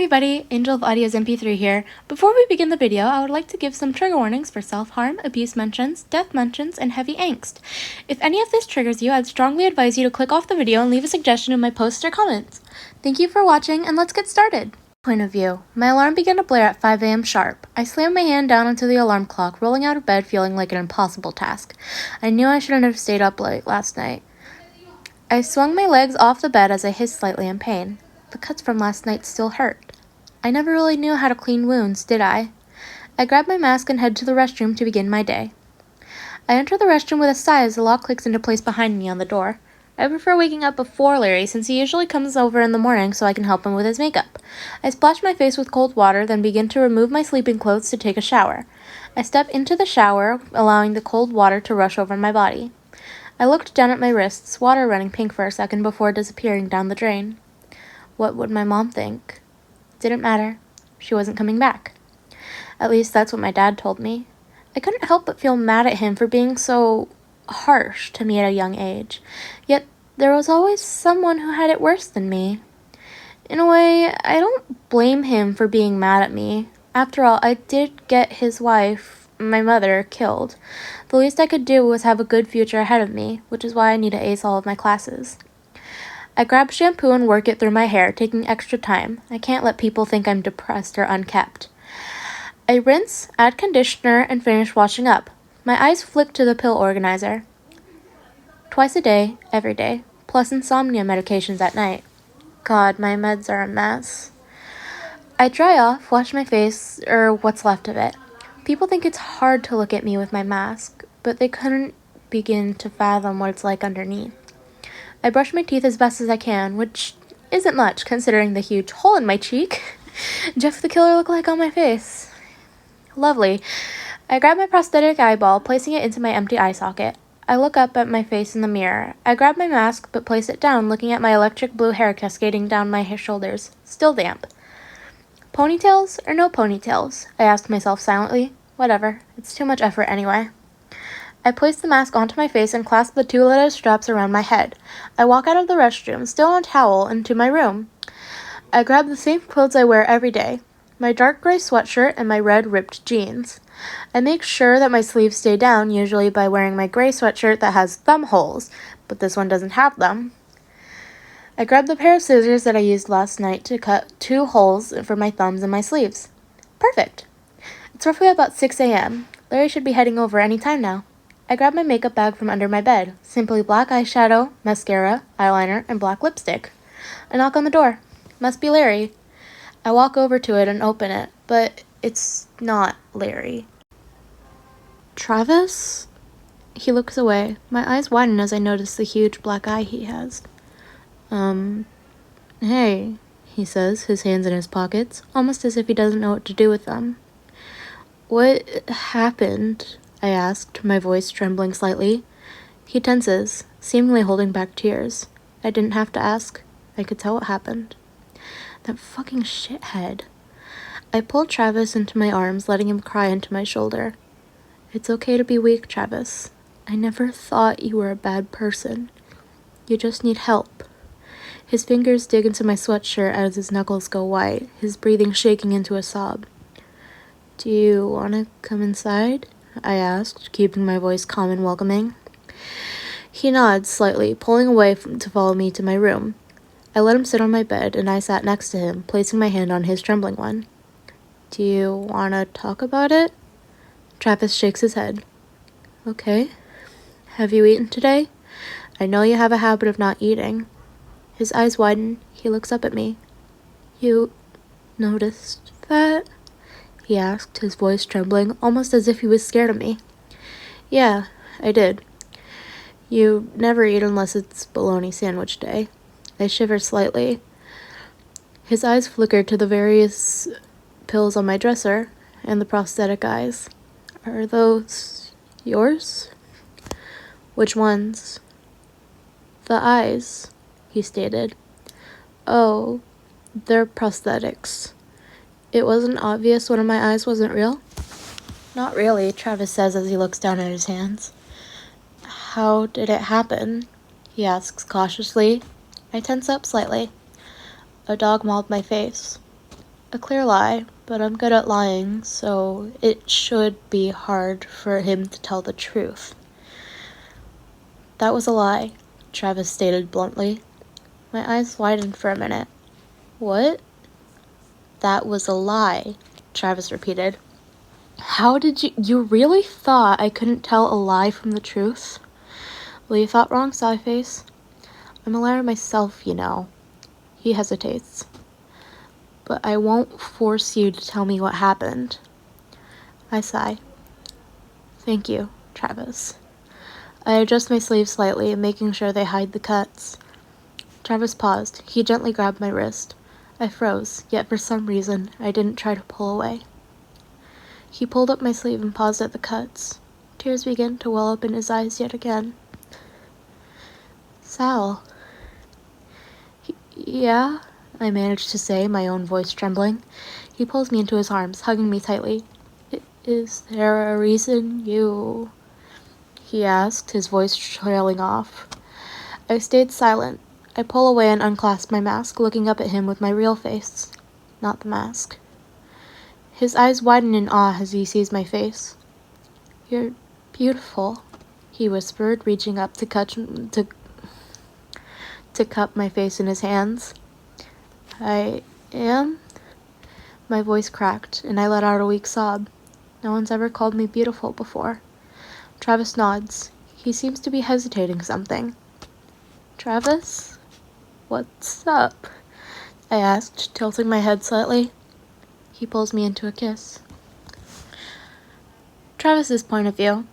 everybody, Angel of Audio's MP3 here. Before we begin the video, I would like to give some trigger warnings for self-harm, abuse mentions, death mentions, and heavy angst. If any of this triggers you, I'd strongly advise you to click off the video and leave a suggestion in my posts or comments. Thank you for watching, and let's get started. Point of view. My alarm began to blare at 5 a.m. sharp. I slammed my hand down onto the alarm clock, rolling out of bed feeling like an impossible task. I knew I shouldn't have stayed up late last night. I swung my legs off the bed as I hissed slightly in pain. The cuts from last night still hurt. I never really knew how to clean wounds, did I? I grabbed my mask and head to the restroom to begin my day. I enter the restroom with a sigh as the lock clicks into place behind me on the door. I prefer waking up before Larry since he usually comes over in the morning so I can help him with his makeup. I splash my face with cold water, then begin to remove my sleeping clothes to take a shower. I step into the shower, allowing the cold water to rush over my body. I looked down at my wrists, water running pink for a second before disappearing down the drain. What would my mom think? Didn't matter. She wasn't coming back. At least that's what my dad told me. I couldn't help but feel mad at him for being so harsh to me at a young age. Yet there was always someone who had it worse than me. In a way, I don't blame him for being mad at me. After all, I did get his wife, my mother, killed. The least I could do was have a good future ahead of me, which is why I need to ace all of my classes. I grab shampoo and work it through my hair, taking extra time. I can't let people think I'm depressed or unkept. I rinse, add conditioner, and finish washing up. My eyes flick to the pill organizer. Twice a day, every day, plus insomnia medications at night. God, my meds are a mess. I dry off, wash my face, or what's left of it. People think it's hard to look at me with my mask, but they couldn't begin to fathom what it's like underneath. I brush my teeth as best as I can, which isn't much considering the huge hole in my cheek Jeff the Killer looked like on my face. Lovely. I grab my prosthetic eyeball, placing it into my empty eye socket. I look up at my face in the mirror. I grab my mask, but place it down, looking at my electric blue hair cascading down my shoulders, still damp. Ponytails or no ponytails? I asked myself silently. Whatever. It's too much effort anyway. I place the mask onto my face and clasp the two leather straps around my head. I walk out of the restroom, still on towel, into my room. I grab the same clothes I wear every day, my dark gray sweatshirt and my red ripped jeans. I make sure that my sleeves stay down, usually by wearing my gray sweatshirt that has thumb holes, but this one doesn't have them. I grab the pair of scissors that I used last night to cut 2 holes for my thumbs and my sleeves. Perfect. It's roughly about 6 a.m. Larry should be heading over any time now. I grab my makeup bag from under my bed. Simply black eyeshadow, mascara, eyeliner, and black lipstick. I knock on the door. Must be Larry. I walk over to it and open it, but it's not Larry. Travis? He looks away. My eyes widen as I notice the huge black eye he has. Hey, he says, his hands in his pockets, almost as if he doesn't know what to do with them. What happened? I asked, my voice trembling slightly. He tenses, seemingly holding back tears. I didn't have to ask. I could tell what happened. That fucking shithead. I pulled Travis into my arms, letting him cry into my shoulder. It's okay to be weak, Travis. I never thought you were a bad person. You just need help. His fingers dig into my sweatshirt as his knuckles go white, his breathing shaking into a sob. Do you want to come inside? I asked, keeping my voice calm and welcoming. He nods slightly, pulling away to follow me to my room. I let him sit on my bed, and I sat next to him, placing my hand on his trembling one. Do you want to talk about it? Travis shakes his head. Okay. Have you eaten today? I know you have a habit of not eating. His eyes widen. He looks up at me. You noticed that? He asked, his voice trembling, almost as if he was scared of me. Yeah, I did. You never eat unless it's bologna sandwich day. I shivered slightly. His eyes flickered to the various pills on my dresser and the prosthetic eyes. Are those yours? Which ones? The eyes, he stated. Oh, they're prosthetics. It wasn't obvious one of my eyes wasn't real? Not really, Travis says as he looks down at his hands. How did it happen? He asks cautiously. I tense up slightly. A dog mauled my face. A clear lie, but I'm good at lying, so it should be hard for him to tell the truth. That was a lie, Travis stated bluntly. My eyes widened for a minute. What? That was a lie, Travis repeated. How did you really thought I couldn't tell a lie from the truth? Well, you thought wrong, Sallyface. I'm a liar myself, you know. He hesitates. But I won't force you to tell me what happened. I sigh. Thank you, Travis. I adjust my sleeves slightly, making sure they hide the cuts. Travis paused. He gently grabbed my wrist. I froze, yet for some reason, I didn't try to pull away. He pulled up my sleeve and paused at the cuts. Tears began to well up in his eyes yet again. Sal. Yeah? I managed to say, my own voice trembling. He pulls me into his arms, hugging me tightly. Is there a reason you... he asked, his voice trailing off. I stayed silent. I pull away and unclasp my mask, looking up at him with my real face, not the mask. His eyes widen in awe as he sees my face. You're beautiful, he whispered, reaching up to cup my face in his hands. I am? My voice cracked, and I let out a weak sob. No one's ever called me beautiful before. Travis nods. He seems to be hesitating something. Travis? What's up? I asked, tilting my head slightly. He pulls me into a kiss. Travis's point of view.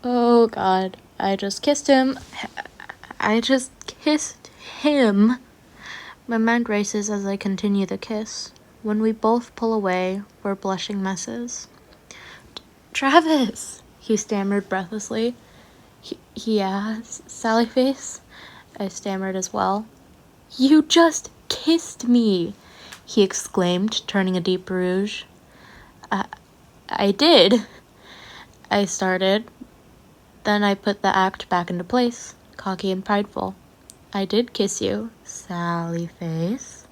Oh God, I just kissed him. My mind races as I continue the kiss. When we both pull away, we're blushing messes. Travis, he stammered breathlessly. Yeah, Sallyface? I stammered as well. You just kissed me, he exclaimed, turning a deep rouge. I did, I started. Then I put the act back into place, cocky and prideful. I did kiss you, Sallyface,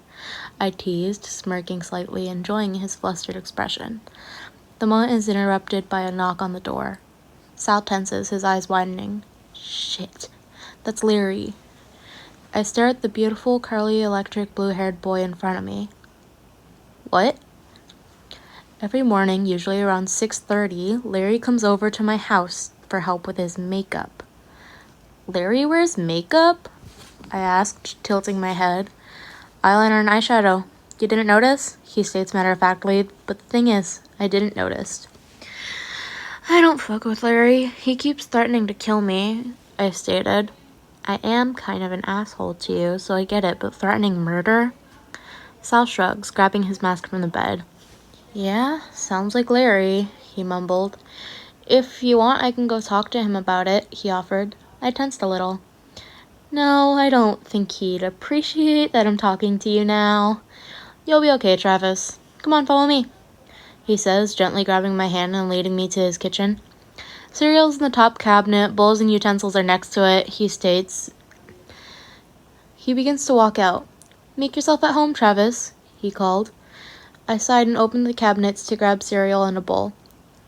I teased, smirking slightly, enjoying his flustered expression. The moment is interrupted by a knock on the door. Sal tenses, his eyes widening. Shit, that's Leary. I stare at the beautiful, curly, electric blue-haired boy in front of me. What? Every morning, usually around 6:30, Larry comes over to my house for help with his makeup. Larry wears makeup? I asked, tilting my head. Eyeliner and eyeshadow. You didn't notice? He states matter-of-factly, but the thing is, I didn't notice. I don't fuck with Larry. He keeps threatening to kill me, I stated. I am kind of an asshole to you, so I get it, but threatening murder? Sal shrugs, grabbing his mask from the bed. Yeah, sounds like Larry, he mumbled. If you want, I can go talk to him about it, he offered. I tensed a little. No, I don't think he'd appreciate that I'm talking to you now. You'll be okay, Travis. Come on, follow me, he says, gently grabbing my hand and leading me to his kitchen. Cereal's in the top cabinet, bowls and utensils are next to it, he states. He begins to walk out. Make yourself at home, Travis, he called. I sighed and opened the cabinets to grab cereal and a bowl.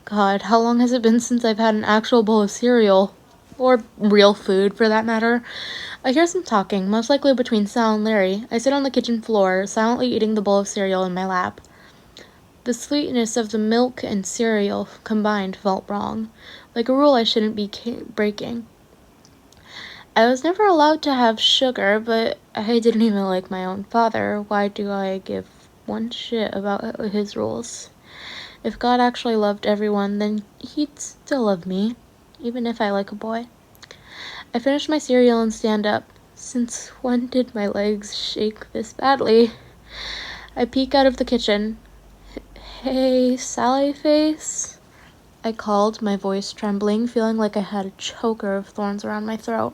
God, how long has it been since I've had an actual bowl of cereal? Or real food, for that matter. I hear some talking, most likely between Sal and Larry. I sit on the kitchen floor, silently eating the bowl of cereal in my lap. The sweetness of the milk and cereal combined felt wrong, like a rule I shouldn't be breaking. I was never allowed to have sugar, but I didn't even like my own father. Why do I give one shit about his rules? If God actually loved everyone, then he'd still love me, even if I like a boy. I finish my cereal and stand up. Since when did my legs shake this badly? I peek out of the kitchen. Hey, Sallyface? I called, my voice trembling, feeling like I had a choker of thorns around my throat.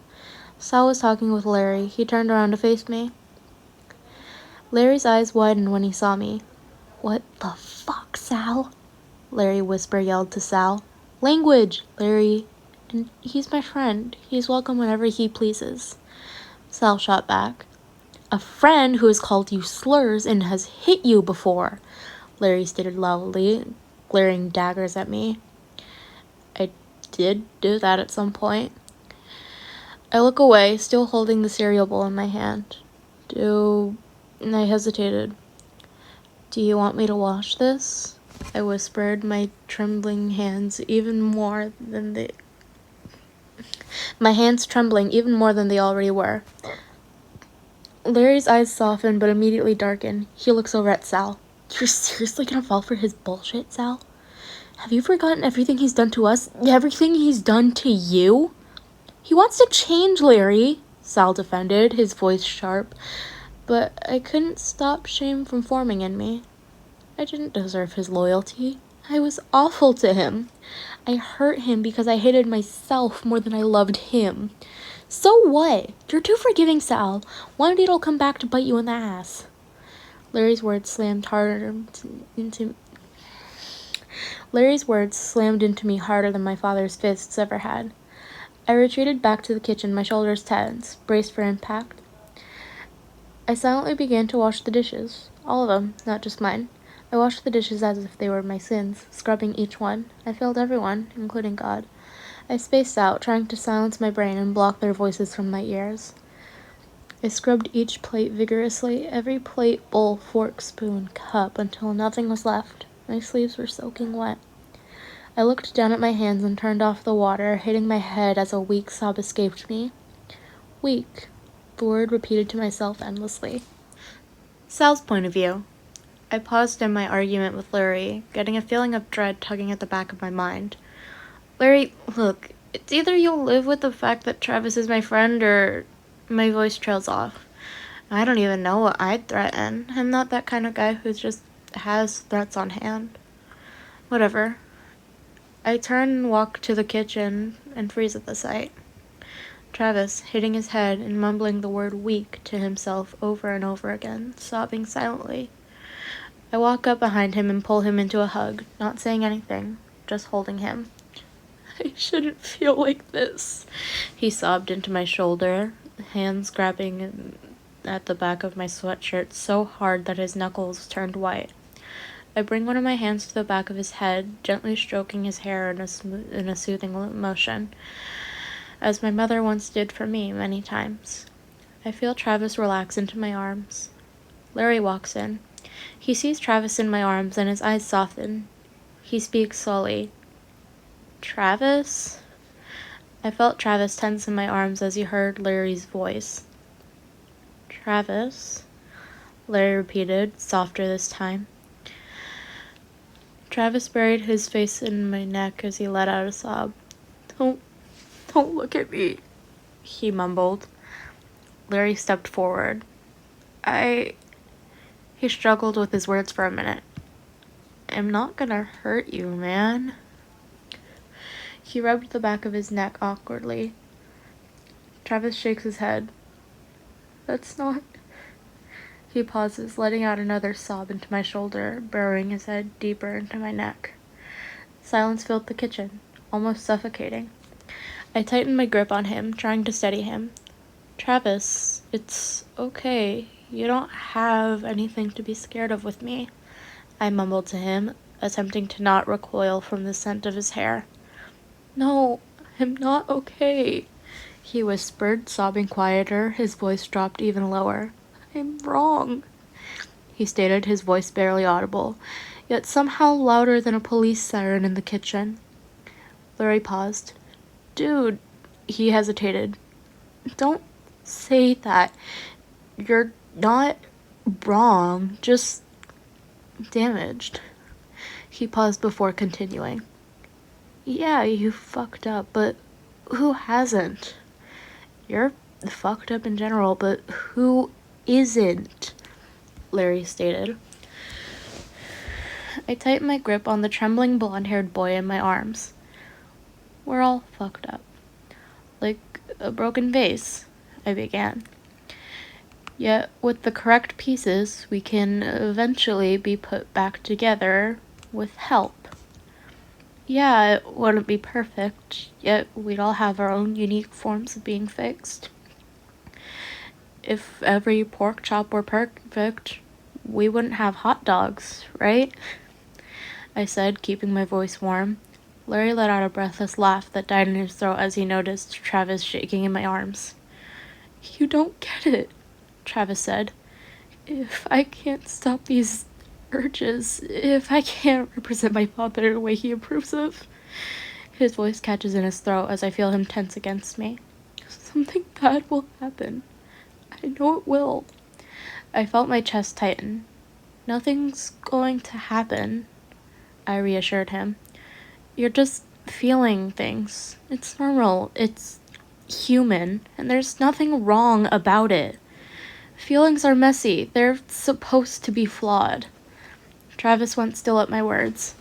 Sal was talking with Larry. He turned around to face me. Larry's eyes widened when he saw me. What the fuck, Sal? Larry whisper yelled to Sal. Language, Larry. And he's my friend. He's welcome whenever he pleases. Sal shot back. A friend who has called you slurs and has hit you before, Larry stated loudly, glaring daggers at me. I did do that at some point. I look away, still holding the cereal bowl in my hand. I hesitated. Do you want me to wash this? I whispered, my hands trembling even more than they already were. Larry's eyes softened but immediately darkened. He looks over at Sal. You're seriously gonna fall for his bullshit, Sal? Have you forgotten everything he's done to us? Everything he's done to you? He wants to change, Larry, Sal defended, his voice sharp. But I couldn't stop shame from forming in me. I didn't deserve his loyalty. I was awful to him. I hurt him because I hated myself more than I loved him. So what? You're too forgiving, Sal. One day it'll come back to bite you in the ass. Larry's words slammed into me harder than my father's fists ever had. I retreated back to the kitchen, my shoulders tense, braced for impact. I silently began to wash the dishes. All of them, not just mine. I washed the dishes as if they were my sins, scrubbing each one. I failed everyone, including God. I spaced out, trying to silence my brain and block their voices from my ears. I scrubbed each plate vigorously, every plate, bowl, fork, spoon, cup, until nothing was left. My sleeves were soaking wet. I looked down at my hands and turned off the water, hitting my head as a weak sob escaped me. Weak. The word repeated to myself endlessly. Sal's point of view. I paused in my argument with Larry, getting a feeling of dread tugging at the back of my mind. Larry, look, it's either you'll live with the fact that Travis is my friend or my voice trails off. I don't even know what I'd threaten. I'm not that kind of guy who just has threats on hand. Whatever. I turn and walk to the kitchen and freeze at the sight. Travis, hitting his head and mumbling the word weak to himself over and over again, sobbing silently. I walk up behind him and pull him into a hug, not saying anything, just holding him. I shouldn't feel like this, he sobbed into my shoulder, hands grabbing at the back of my sweatshirt so hard that his knuckles turned white. I bring one of my hands to the back of his head, gently stroking his hair in a soothing motion, as my mother once did for me many times. I feel Travis relax into my arms. Larry walks in. He sees Travis in my arms and his eyes soften. He speaks slowly. Travis? I felt Travis tense in my arms as he heard Larry's voice. Travis? Larry repeated, softer this time. Travis buried his face in my neck as he let out a sob. Don't look at me, he mumbled. Larry stepped forward. He struggled with his words for a minute. I'm not gonna hurt you, man. He rubbed the back of his neck awkwardly. Travis shakes his head. That's not... He pauses, letting out another sob into my shoulder, burrowing his head deeper into my neck. Silence filled the kitchen, almost suffocating. I tightened my grip on him, trying to steady him. Travis, it's okay. You don't have anything to be scared of with me, I mumbled to him, attempting to not recoil from the scent of his hair. No, I'm not okay, he whispered, sobbing quieter, his voice dropped even lower. I'm wrong, he stated, his voice barely audible, yet somehow louder than a police siren in the kitchen. Larry paused. Dude, he hesitated. Don't say that. You're not wrong, just damaged. He paused before continuing. Yeah, you fucked up, but who hasn't? You're fucked up in general, but who isn't? Larry stated. I tightened my grip on the trembling blonde-haired boy in my arms. We're all fucked up. Like a broken vase, I began. Yet, with the correct pieces, we can eventually be put back together with help. Yeah, it wouldn't be perfect, yet we'd all have our own unique forms of being fixed. If every pork chop were perfect, we wouldn't have hot dogs, right? I said, keeping my voice warm. Larry let out a breathless laugh that died in his throat as he noticed Travis shaking in my arms. You don't get it, Travis said. If I can't stop these urges, if I can't represent my father in a way he approves of. His voice catches in his throat as I feel him tense against me. Something bad will happen. I know it will. I felt my chest tighten. Nothing's going to happen, I reassured him. You're just feeling things. It's normal. It's human. And there's nothing wrong about it. Feelings are messy. They're supposed to be flawed. Travis went still at my words.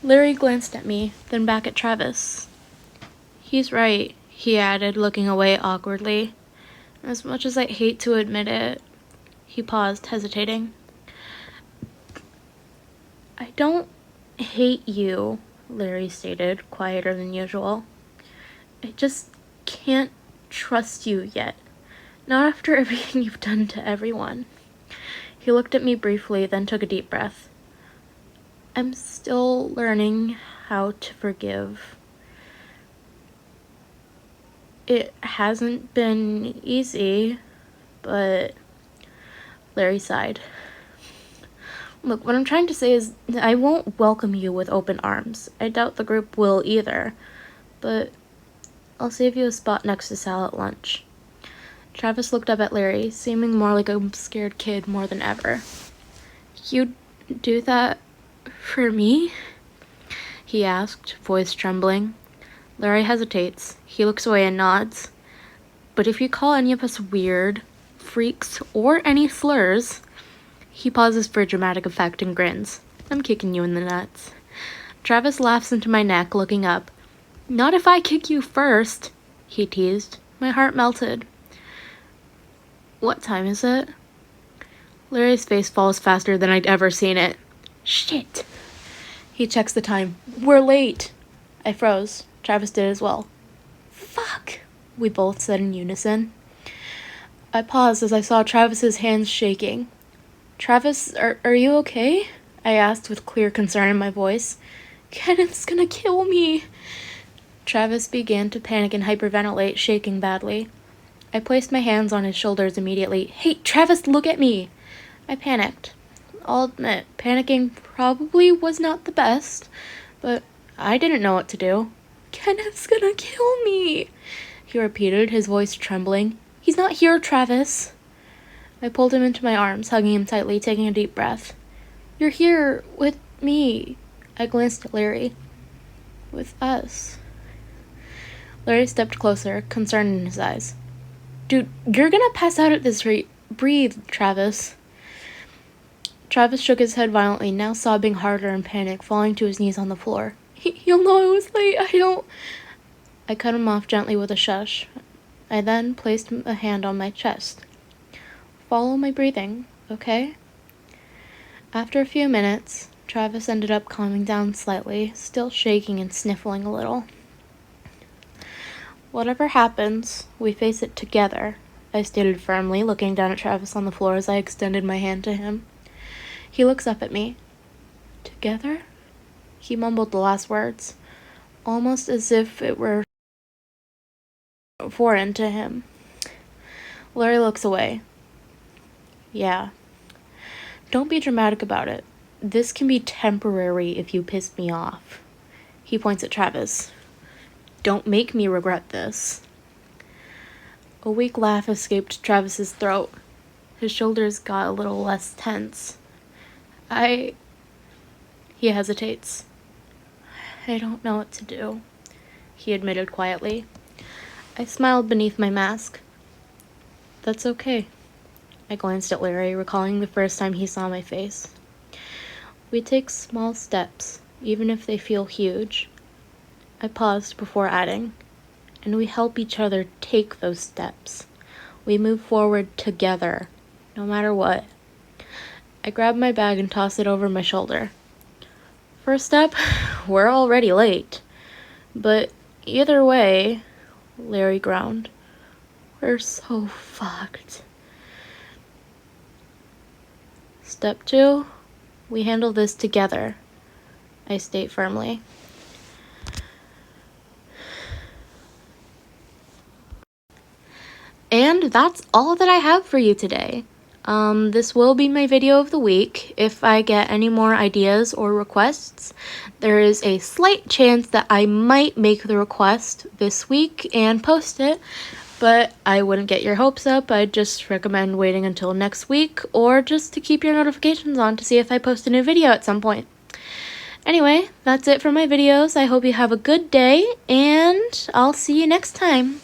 Larry glanced at me, then back at Travis. He's right, he added, looking away awkwardly. As much as I hate to admit it. He paused, hesitating. I don't hate you, Larry stated, quieter than usual. I just can't trust you yet. Not after everything you've done to everyone. He looked at me briefly, then took a deep breath. I'm still learning how to forgive. It hasn't been easy, but... Larry sighed. Look, what I'm trying to say is I won't welcome you with open arms. I doubt the group will either, but I'll save you a spot next to Sal at lunch. Travis looked up at Larry, seeming more like a scared kid more than ever. You'd do that for me? He asked, voice trembling. Larry hesitates. He looks away and nods. But if you call any of us weird, freaks, or any slurs... He pauses for dramatic effect and grins. I'm kicking you in the nuts. Travis laughs into my neck, looking up. Not if I kick you first, he teased. My heart melted. What time is it? Larry's face falls faster than I'd ever seen it. Shit. He checks the time. We're late. I froze. Travis did as well. Fuck, we both said in unison. I paused as I saw Travis's hands shaking. Travis, are you okay? I asked with clear concern in my voice. Kenneth's gonna kill me. Travis began to panic and hyperventilate, shaking badly. I placed my hands on his shoulders immediately. Hey, Travis, look at me! I panicked. I'll admit, panicking probably was not the best, but I didn't know what to do. Kenneth's gonna kill me, he repeated, his voice trembling. He's not here, Travis. I pulled him into my arms, hugging him tightly, taking a deep breath. You're here with me. I glanced at Larry. With us. Larry stepped closer, concern in his eyes. Dude, you're gonna pass out at this rate. Breathe, Travis. Travis shook his head violently, now sobbing harder in panic, falling to his knees on the floor. You'll know I was late. I cut him off gently with a shush. I then placed a hand on my chest. Follow my breathing, okay? After a few minutes, Travis ended up calming down slightly, still shaking and sniffling a little. Whatever happens, we face it together, I stated firmly, looking down at Travis on the floor as I extended my hand to him. He looks up at me. Together? He mumbled the last words, almost as if it were foreign to him. Larry looks away. Yeah. Don't be dramatic about it. This can be temporary if you piss me off. He points at Travis. Don't make me regret this. A weak laugh escaped Travis's throat. His shoulders got a little less tense. He hesitates. I don't know what to do, he admitted quietly. I smiled beneath my mask. That's okay. I glanced at Larry, recalling the first time he saw my face. We take small steps, even if they feel huge. I paused before adding, and we help each other take those steps. We move forward together, no matter what. I grabbed my bag and tossed it over my shoulder. First step, we're already late. But either way, Larry groaned. We're so fucked. Step 2, we handle this together, I state firmly. And that's all that I have for you today. This will be my video of the week. If I get any more ideas or requests, there is a slight chance that I might make the request this week and post it, but I wouldn't get your hopes up. I'd just recommend waiting until next week, or just to keep your notifications on to see if I post a new video at some point. Anyway, that's it for my videos. I hope you have a good day, and I'll see you next time.